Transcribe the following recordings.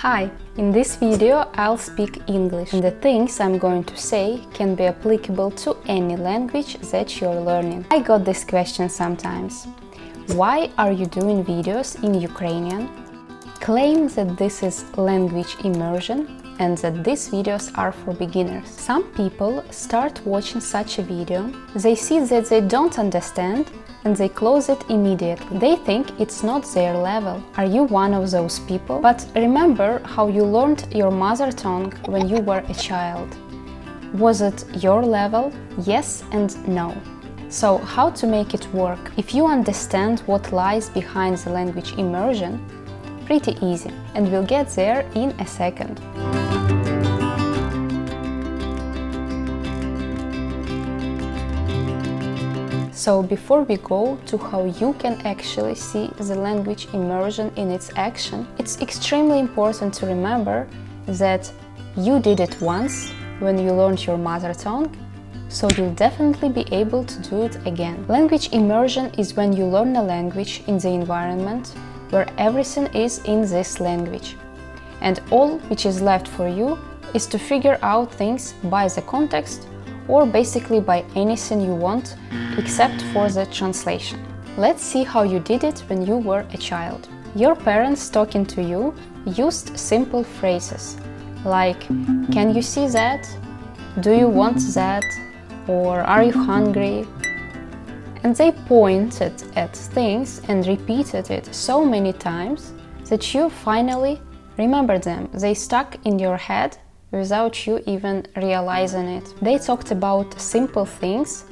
Hi! In this video I'll speak English, and the things I'm going to say can be applicable to any language that you're learning. I got this question sometimes. Why are you doing videos in Ukrainian? Claim that this is language immersion and that these videos are for beginners. Some people start watching such a video, they see that they don't understand and they close it immediately. They think it's not their level. Are you one of those people? But remember how you learned your mother tongue when you were a child. Was it your level? Yes and no. So how to make it work? If you understand what lies behind the language immersion, pretty easy, and we'll get there in a second. So before we go to how you can actually see the language immersion in its action, it's extremely important to remember that you did it once when you learned your mother tongue, so you'll definitely be able to do it again. Language immersion is when you learn a language in the environment where everything is in this language, and all which is left for you is to figure out things by the context or basically by anything you want except for the translation. Let's see how you did it when you were a child. Your parents talking to you used simple phrases like "Can you see that?" "Do you want that?" or "Are you hungry?" And they pointed at things and repeated it so many times that you finally remembered them. They stuck in your head without you even realizing it. They talked about simple things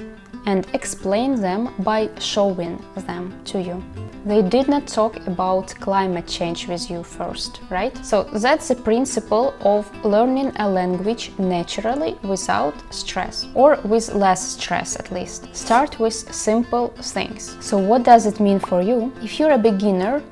and explained them by showing them to you. They did not talk about climate change with you first, right? So that's the principle of learning a language naturally without stress, or with less stress at least. Start with simple things. So what does it mean for you? If you're a beginner,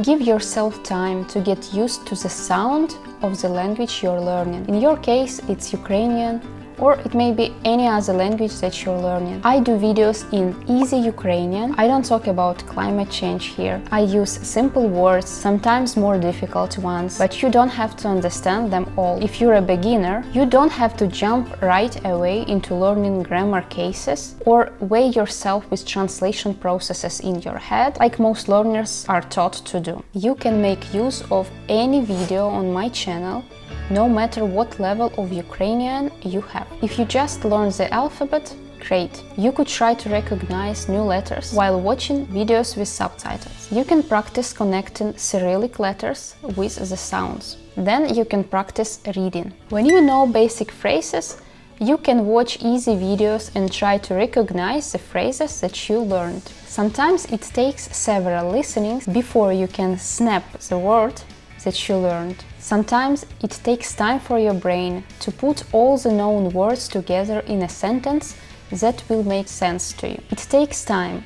give yourself time to get used to the sound of the language you're learning. In your case, it's Ukrainian, or it may be any other language that you're learning. I do videos in easy Ukrainian. I don't talk about climate change here. I use simple words, sometimes more difficult ones, but you don't have to understand them all. If you're a beginner, you don't have to jump right away into learning grammar cases or weigh yourself with translation processes in your head, like most learners are taught to do. You can make use of any video on my channel, no matter what level of Ukrainian you have. If you just learn the alphabet, great. You could try to recognize new letters while watching videos with subtitles. You can practice connecting Cyrillic letters with the sounds. Then you can practice reading. When you know basic phrases, you can watch easy videos and try to recognize the phrases that you learned. Sometimes it takes several listenings before you can snap the word that you learned. Sometimes it takes time for your brain to put all the known words together in a sentence that will make sense to you. It takes time,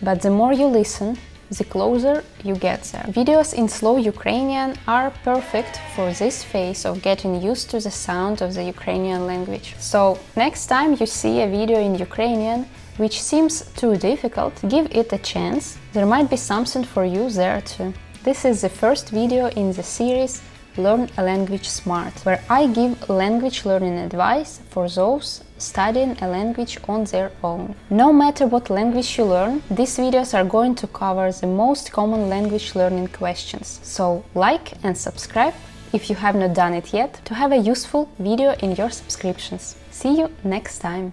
but the more you listen, the closer you get there. Videos in slow Ukrainian are perfect for this phase of getting used to the sound of the Ukrainian language. So next time you see a video in Ukrainian which seems too difficult, give it a chance. There might be something for you there too. This is the first video in the series Learn a Language Smart, where I give language learning advice for those studying a language on their own. No matter what language you learn, these videos are going to cover the most common language learning questions. So like and subscribe if you have not done it yet to have a useful video in your subscriptions. See you next time!